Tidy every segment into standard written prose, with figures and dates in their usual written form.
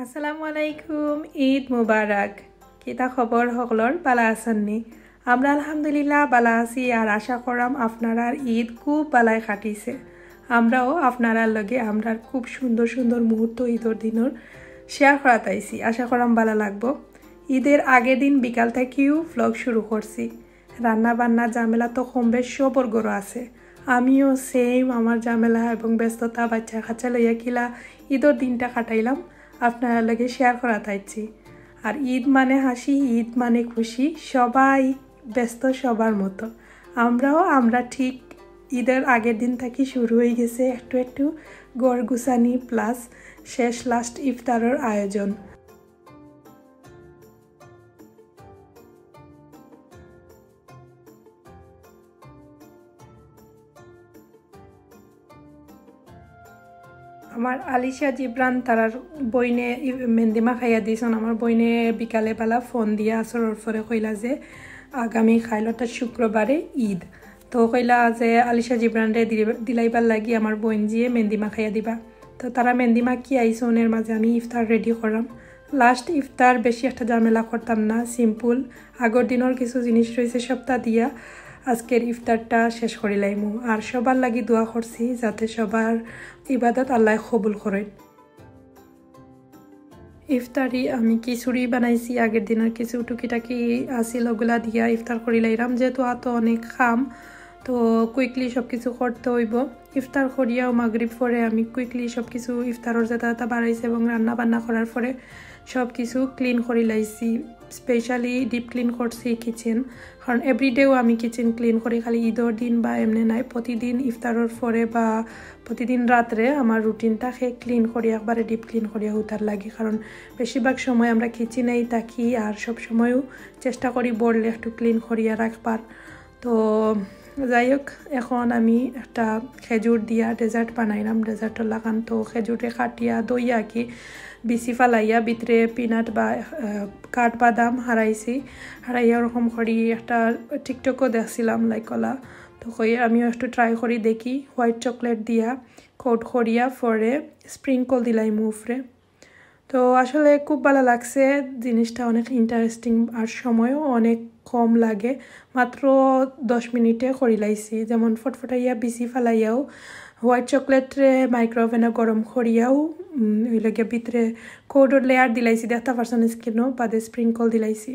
আসসালামু আলাইকুম, ঈদ মুবারক। কিতা খবর সকলর বালা আছেননি? আমরা আলহামদুলিল্লাহ বালা আছি আর আশা করাম আপনারার ঈদ খুব বালায় কাটিছে। আমরাও আপনারার লগে আমরার খুব সুন্দর সুন্দর মুহূর্ত ঈদের দিনের শেয়ার করা তাইছি। আশা করাম বালা লাগবো। ঈদের আগের দিন বিকাল থেকেও ভ্লগ শুরু করছি। রান্না বান্না ঝামেলা তো কম বেশ সবর গড়ো আছে। আমিও সেম আমার ঝামেলা এবং ব্যস্ততা বাচ্চা কাচ্চা লইয়া কিলা ঈদের দিনটা কাটাইলাম আপনারা লগে শেয়ার করা তাইছি। আর ঈদ মানে হাসি, ঈদ মানে খুশি, সবাই ব্যস্ত সবার মতো। আমরা ঠিক ঈদের আগের দিন থেকে শুরু হয়ে গেছে একটু একটু গড় গুছানি প্লাস শেষ লাস্ট ইফতারের আয়োজন। আমার আলিশা জিব্রান তারার বইনে মেন্দিমা খাইয়া দিয়েছেন। আমার বইনে বিকালে বেলা ফোন দিয়া আসরের পরে কইলা যে আগামী খাইলটা শুক্রবারে ঈদ, তো কইলা যে আলিশা জিব্রানরে দিলাইবার লাগি আমার বইন জিয়ে মেন্দিমা খাইয়া দিবা। তো তারা মেন্দিমা কি আইসনের মাঝে আমি ইফতার রেডি করাম। লাস্ট ইফতার বেশি একটা ঝামেলা করতাম না, সিম্পল আগের দিনের কিছু জিনিস রয়েছে সপ্তাহ দিয়া আজকের ইফতারটা শেষ করিলাইমু। আর সবার লাগি দোয়া করছি যাতে সবার ইবাদত আল্লাহ কবুল করেন। ইফতারি আমি খিচুড়ি বানাইছি, আগের দিনের কিছু টুকিটাকি আসিল ওগুলা দিয়া ইফতার করিলাইরাম, যেহেতু আত অনেক খাম তো কুইকলি সব কিছু করতে হইব। ইফতার করিয়াও মাগরিব পরে আমি কুইকলি সব কিছু ইফতারের যেটা বাড়াইছে এবং রান্না বান্না করার পরে সব কিছু ক্লিন করি লাইছি। স্পেশালি ডিপ ক্লিন করছি কিচেন, কারণ এভরিডেও আমি কিচেন ক্লিন করি, খালি ঈদের দিন বা এমনি নাই, প্রতিদিন ইফতারের পরে বা প্রতিদিন রাত্রে আমার রুটিনটা ক্লিন করি, একবারে ডিপ ক্লিন করিয়া উঠার লাগে। কারণ বেশিরভাগ সময় আমরা কিচেনেই থাকি আর সব সময়ও চেষ্টা করি বললে একটু ক্লিন করিয়া রাখবার। তো যাই হোক, এখন আমি একটা খেজুর দিয়া ডেজার্ট বানাইলাম, ডেজার্টের লাগান। তো খেজুরে কাটিয়া দইয়া কি বিচি ফালাইয়া ভিতরে পিনাট বা কাঠবাদাম হারাইয়া ওরকম করি একটা টিকটকও দেখছিলাম লাইকলা, তো কই আমিও একটু ট্রাই করি দেখি। হোয়াইট চকলেট দিয়া কোট করিয়া পরে স্প্রিঙ্কল দিলাই মুফরে। তো আসলে খুব ভালো লাগছে জিনিসটা, অনেক ইন্টারেস্টিং আর সময়ও অনেক কম লাগে, মাত্র 10 মিনিটে করিলাইছি। যেমন ফটফটাইয়া বিচি ফেলাইয়াও হোয়াইট চকলেটরে মাইক্রোওভেনে গরম করিয়াও ওই লাগে ভিতরে কোডর লেয়ার দিলাইছি, দেখতে পারছেন স্কিনও বাদে স্প্রিঙ্কল দিলাইছি।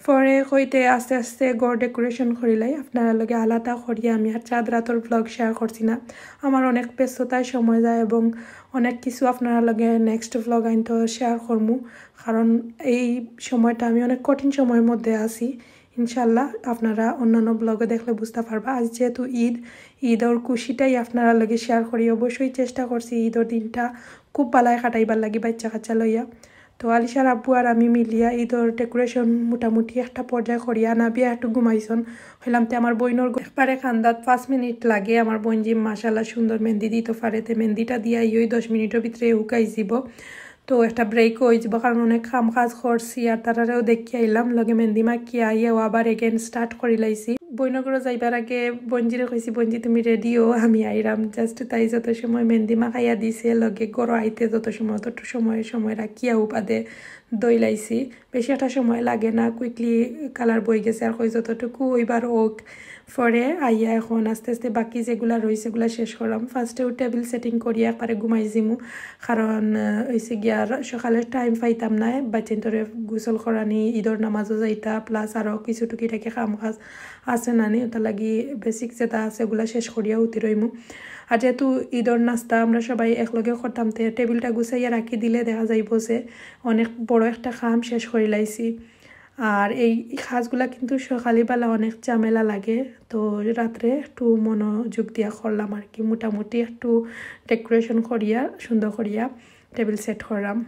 পরে কইতে আস্তে আস্তে গড় ডেকোরেশন করিলাই আপনারা লগে আলাদা করিয়া আমি আর চাঁদ রাতর ব্লগ শেয়ার করছি না, আমার অনেক ব্যস্ততায় সময় যায় এবং অনেক কিছু আপনারা লগে নেক্সট ব্লগ আইন তো শেয়ার করমু, কারণ এই সময়টা আমি অনেক কঠিন সময়ের মধ্যে আছি। ইনশাল্লাহ আপনারা অন্যান্য ব্লগে দেখলে বুঝতে পারবা। আজ যেহেতু ঈদের খুশিটাই আপনারা লগে শেয়ার করি, অবশ্যই চেষ্টা করছি ঈদের দিনটা খুব ভালোই কাটাইবার লাগি বাচ্চা কাচ্চা লইয়া। তো আলিশার আব্বু আর আমি মিলিয়া ঈদের ডেকোরেশন মোটামুটি একটা পর্যায়ে করিয়া না বিয়া একটু ঘুমাইছন হইলাম। তে আমার বইনর একবারে খান্দাত 5 মিনিট লাগে। আমার বোন জি মাশাল্লাহ সুন্দর মেহেন্দি দিতে পারে, তে মেহেন্দিটা দিয়া ইই 10 মিনিটের ভিতরে হুকাই যাব। তো একটা ব্রেক হয়ে যাব কারণ অনেক কাম কাজ করছি আর তারারেও দেখি আইলাম লগে মেহেন্দি মাখি আইয়াও আবার এগেন স্টার্ট করি লাইছি। বইনগরে যাইবার আগে বঞ্জিরে কইছি বঞ্জি তুমি রেডিও, আমি আইরাম জাস্ট। তাই যত সময় মেহেন্দি মাখাইয়া দিছে লগে গড় আইতে যত সময় তত সময় রাখিয়া উপাদে দই লাইছি। বেশি একটা সময় লাগে না, কুইকলি কালার বই গেছে আর কই যতটুকু ওইবার ওক পরে আইয়া এখন আস্তে আস্তে বাকি যেগুলা রয়েছে এগুলা শেষ করলাম। ফার্স্টেও টেবিল সেটিং করিয়া একবারে ঘুমাই জিমু, কারণ হয়েছে গিয়া সকালে টাইম পাইতাম না বাচ্চান্তরে গোসল করানি, ঈদের নামাজও যাইতা, প্লাস আরও কিছু টুকিটাকি কাম কাজ আছে নানি, ওটা লাগি বেসিক যেটা আছে ওগুলা শেষ করিয়া উঠি রইমু। আর যেহেতু ঈদের নাস্তা আমরা সবাই একলগে করতাম, তে টেবিলটা গুছাইয়া রাখি দিলে দেখা যাইব যে অনেক বড় একটা কাম শেষ করে লাইছি। আর এই কাজগুলা কিন্তু সকালবেলা অনেক ঝামেলা লাগে, তো রাত্রে একটু মনোযোগ দিয়া করলাম আর কি। মোটামুটি একটু ডেকোরেশন করিয়া সুন্দর করিয়া টেবিল সেট করলাম।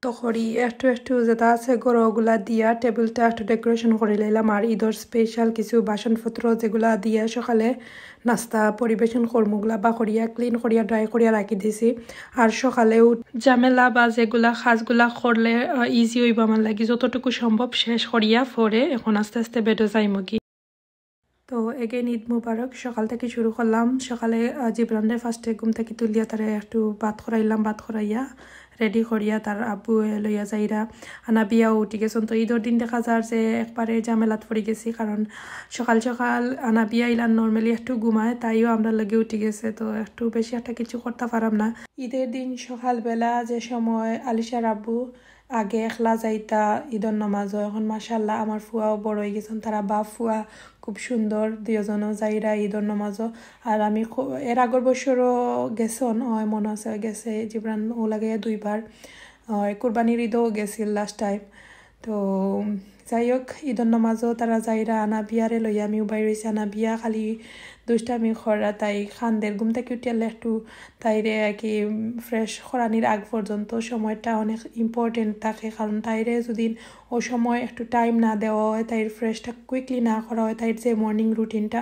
তো করি একটু একটু যেটা আছে গরগুলা দিয়া টেবিলটা একটু ডেকোরেশন করে লইলাম আর ঈদের স্পেশাল কিছু বাসনপত্র যেগুলা দিয়া সকালে নাস্তা পরিবেশন কর্মগুলা বা করিয়া ক্লিন করিয়া ড্রাই করিয়া রাখি দিছি আর সকালেও ঝামেলা বা যেগুলা কাজগুলা করলে ইজি হইব আমার লাগি যতটুকু সম্ভব শেষ করিয়া পরে এখন আস্তে আস্তে বেডে যাইম কি। তো এগেইন ঈদ মুবারক। সকাল থেকে শুরু করলাম। সকালে জিবরানরে ফার্স্টে ঘুম থেকে তুলিয়া তারে একটু ভাত করাইলাম, ভাত করাইয়া রেডি করিয়া তার আব্বু লইয়া যাইরা আনাবিয়াও উঠি গেছেন। তো ঈদের দিন দেখা যায় যে একবারে ঝামেলাত পড়ে গেছি, কারণ সকাল সকাল আনাবিয়া ইলান নর্মালি একটু ঘুমায়, তাইও আমরা লগে উঠে গেছে, তো একটু বেশি একটা কিছু করতে পারাম না। ঈদের দিন সকালবেলা যে সময় আলিশার আব্বু আগে একলা যাইতা ঈদের নামাজও, এখন মাশাল্লাহ আমার ফুয়াও বড় হয়ে গেছেন, তারা বাপ ফুয়া খুব সুন্দর দুজনও যাইরা ঈদের নামাজও। আর আমি এর আগর বছরও গেছন হয় মনে আছে, গেছে জিবরান ও লাগে 2 বার, কুরবানির ঈদও গেছিল লাস্ট টাইম। তো যাই হোক ঈদের নামাজও তারা যাইরা আনাবিয়ারে লইয়া আমিও বাইর হয়েছি। আনাবিয়া খালি দুষ্টামি খরা, তাই খান্দের ঘুম থেকে উঠিয়ালে একটু তাইরে আর কি ফ্রেশ খরানির আগ পর্যন্ত সময়টা অনেক ইম্পর্টেন্ট থাকে, কারণ তাইরে যদি ও সময় একটু টাইম না দেওয়া হয়, তাইর ফ্রেশটা কুইকলি না করা হয়, তাইর যে মর্নিং রুটিনটা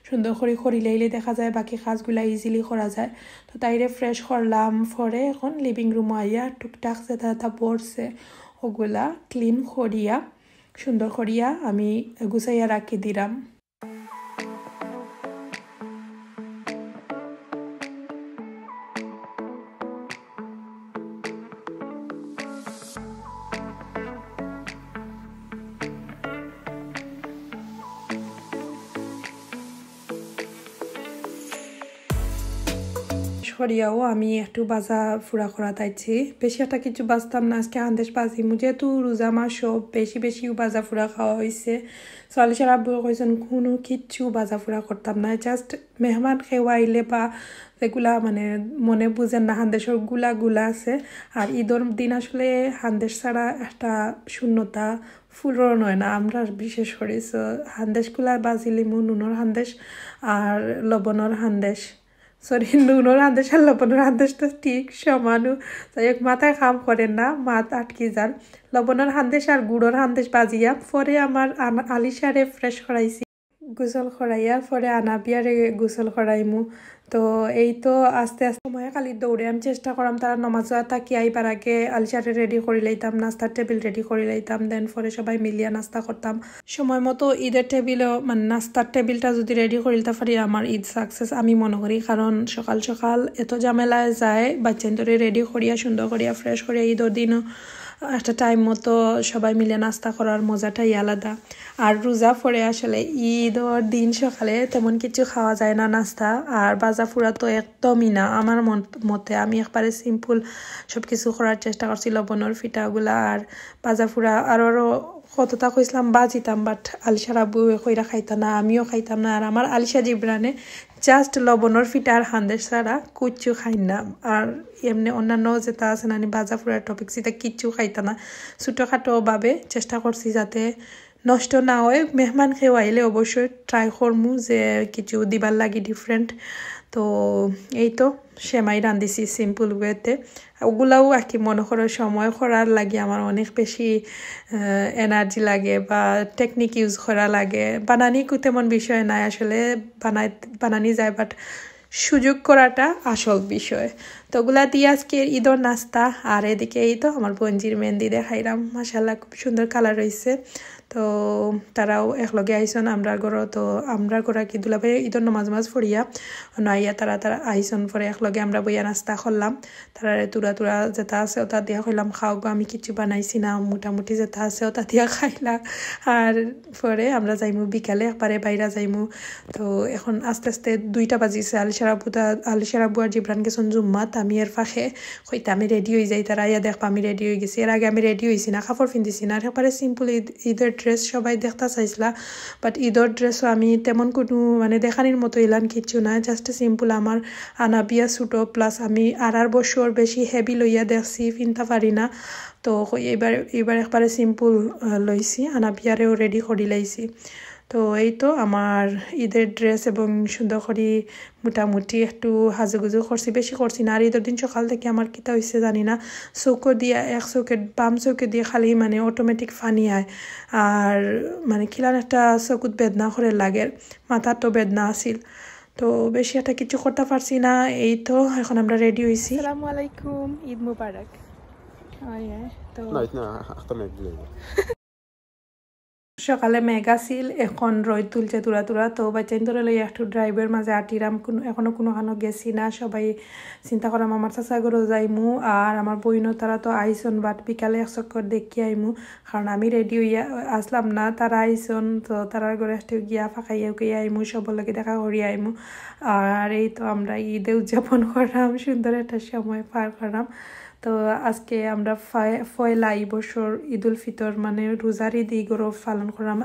সুন্দর করে করিলেইলে দেখা যায় বাকি কাজগুলা ইজিলি করা যায়। তো তাইরে ফ্রেশ করলাম, পরে এখন লিভিং রুমে আইয়া টুকটাক যেটা পড়ছে ওগুলা ক্লিন করিয়া সুন্দর করিয়া আমি গুছাইয়া রাখি দিলাম। সরিয়াও আমি একটু বাজা ফুরা করা তাইছি, বেশি একটা কিছু বাজতাম না আজকে আন্দেশ বাজিমু, যেহেতু রোজা মাস সব বেশি বাজা ফুরা খাওয়া হয়েছে। আলিশার আব্বু কইছেন কোনো কিচ্ছু বাজা ফুরা করতাম না, জাস্ট মেহমান খেওয়া আইলে বা যেগুলা মানে মনে বুঝেন না হান্দেশের গুলা আছে। আর ঈদের দিন আসলে হান্দেশ ছাড়া একটা শূন্যতা ফুলর নয় না, আমরা বিশেষ করে হান্দেশগুলা বাজিলিমু, নুনের হান্দেশ আর লবণের হান্দেশ, সরি নুনের হান্দেশ আর লবণের হান্দেশ তো ঠিক সমানও, যাই হোক মাথায় কাম করেন না, মাত আটকি যান। লবণের হান্দেশ আর গুড়ের হান্দেশ বাজিয়া পরে আমার আলিশারে ফ্রেশ করাইছি, গোসল করাইয়া পরে আনাবিয়ারে গোসল করাইমু। তো এই তো আস্তে আস্তে সময় খালি দৌড়ে আমি চেষ্টা করাম তারা নমাজ তাকি আইবার আগে আলিশারে রেডি করে লইতাম, নাস্তার টেবিল রেডি করে লইতাম, দেন পরে সবাই মিলিয়া নাস্তা করতাম সময় মতো। ঈদের টেবিলও মানে নাস্তার টেবিলটা যদি রেডি করিলতে পারি আমার ঈদ সাকসেস আমি মনে করি, কারণ সকাল সকাল এত ঝামেলায় যায় বাচ্চান ধরে রেডি করিয়া সুন্দর করিয়া ফ্রেশ করিয়া ঈদের দিনও একটা টাইম মতো সবাই মিলে নাস্তা করার মজাটাই আলাদা। আর রোজা পরে আসলে ঈদের দিন সকালে তেমন কিছু খাওয়া যায় না নাস্তা, আর বাজা ফুরা তো একদমই না আমার মতে। আমি একবারে সিম্পল সব কিছু করার চেষ্টা করছি, লবণের ফিটাগুলা আর বাজা ফুরা আরও কতটা কইসলাম বাজিতাম, বাট আলিশার আব্বু কইরা খাইতাম না, আমিও খাইতাম না। আর আমার আলিশা জিবরানে জাস্ট লবণের ফিটা আর হান্দেশ ছাড়া কিচ্ছু খাই না, আর এমনি অন্যান্য যেটা আছে না বাজা ফুরার টপিক সেটা কিচ্ছু খাইতা না। ছোটোখাটোভাবে চেষ্টা করছি যাতে নষ্ট না হয়, মেহমান খেয়ে আইলে অবশ্যই ট্রাই করমু যে কিছু দিবার লাগি ডিফারেন্ট। তো এই তো সেমাই রান্ধিছি সিম্পল ওয়েতে, ওগুলাও আর কি মনে করো সময় করার লাগে আমার অনেক বেশি এনার্জি লাগে বা টেকনিক ইউজ করা লাগে। বানানি তেমন বিষয় নাই আসলে, বানানি যায়, বাট সুযোগ করাটা আসল বিষয়। তো ওগুলা দিয়ে আজকে ঈদের নাস্তা। আর এদিকে এই তো আমার বোনজির মেহেন্দি দেখাইলাম, মাশাল্লাহ খুব সুন্দর কালার হয়েছে। তো তারাও একলগে আইসন আমরা ঘরও, তো আমরা ঘোরা কি দুলাভাই ঈদের নামাজ পড়িয়া নাইয়া তারা আইসন, পরে একলগে আমরা বইয়া নাস্তা করলাম। তারা তুরা যেটা আছে ওটা দিয়া খাইলাম, খাও গো আমি কিছু বানাইছি না, মোটামুটি যেটা আছে ওটা দিয়া খাইলাম। আর পরে আমরা যাইমু বিকালে একবারে বাইরা যাইমু। তো এখন আস্তে আস্তে 2টা বাজিছে, আলিশার আব্বু আর জিবরান গেছেন জুম্মাত, আমি এর ফাঁকে হইতে আমি রেডি হয়ে যাই, তারা ইয়া দেখবা আমি রেডি হয়ে গেছি। এর আগে আমি রেডি হয়েছি না, কাপড় পিন্ধিছি না, একবারে সিম্পল ঈদের ড্রেস সবাই দেখতে চাইছিলা, বাট ঈদের ড্রেসও আমি তেমন কোনো মানে দেখানির মতো ইলান কিচ্ছু না, জাস্ট সিম্পল আমার আনাবিয়া ছুটো, প্লাস আমি আর বছর বেশি হেভি লইয়া দেখছি পিনতে পারি না। তো এবার একবারে সিম্পল লইছি, আনাবিয়ারেও রেডি করি লাইছি। তো এই তো আমার ঈদের ড্রেস এবং সুন্দর করে মোটামুটি একটু হাজুগুজু করছি, বেশি করছি না। আর ঈদের দিন সকাল থেকে আমার কিতা হয়েছে জানি না, চৌকো দিয়ে এক চৌকে বাম চৌকে দিয়ে খালি মানে অটোমেটিক ফানি আয়, আর মানে খিলান একটা চকুত বেদনা করে লাগে, মাথার তো বেদনা আছিল। তো বেশি একটা কিছু করতে পারছি না। এই তো এখন আমরা রেডি হয়েছি। আসসালামু আলাইকুম, ঈদ মুবারক। সকালে মেঘ আছিল, এখন রোদ তুলছে তুরা তুরা। তো বাচ্চাইন ধরে লই একটু ড্রাইভের মাঝে আটিরাম, এখনো কোনোখানো গেছি না। সবাই চিন্তা করাম আমার চাচাগরও যাইমু, আর আমার বইনও তারা তো আইসন, বাট বিকালে এক চক্কর দেখি আইমু, কারণ আমি রেডি হইয়া আসলাম না, তারা আইসন। তো তারার ঘরে একটু গিয়া ফাঁকাইয়া উকিয়া আইমু, সবার লগে দেখা করিয়া আইমু। আর এই তো আমরা ঈদে উদযাপন করলাম, সুন্দর একটা সময় পার করলাম। তো আজকে আমরা পয়লা এই বছর ঈদুল ফিতর মানে রোজার ঈদ ইগরও পালন করলাম।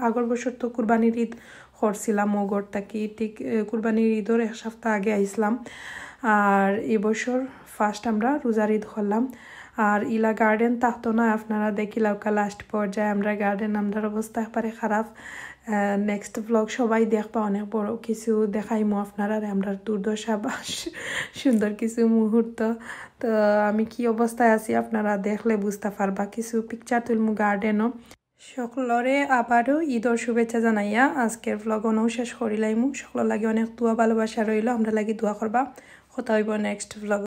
আগের বছর তো কুরবানির ঈদ করছিলাম ওগর থাকি, ঠিক কুরবানির ঈদর এক সপ্তাহ আগে আইসলাম। আর এবছর ফার্স্ট আমরা রোজার ঈদ করলাম। আর ইলা গার্ডেন থাকতো না, আপনারা দেখিলাম লাস্ট পর্যায়ে আমরা গার্ডেন, আমাদের অবস্থা একবারে খারাপ। নেক্সট ব্লগ সবাই দেখবা, অনেক বড় কিছু দেখাইমু আপনারা, আমরা দুর্দশা বা সুন্দর কিছু মুহূর্ত। তো আমি কি অবস্থায় আছি আপনারা দেখলে বুঝতে পারবা। কিছু পিকচার তুলমু গার্ডেনও। সকলরে আবারও ঈদর শুভেচ্ছা জানাইয়া আজকের ব্লগ অনেও শেষ করিলাইমু। সকলের লাগে অনেক দোয়া ভালোবাসা রইল, আমরা লাগি দোয়া করবা। কথা হইব নেক্সট ব্লগ।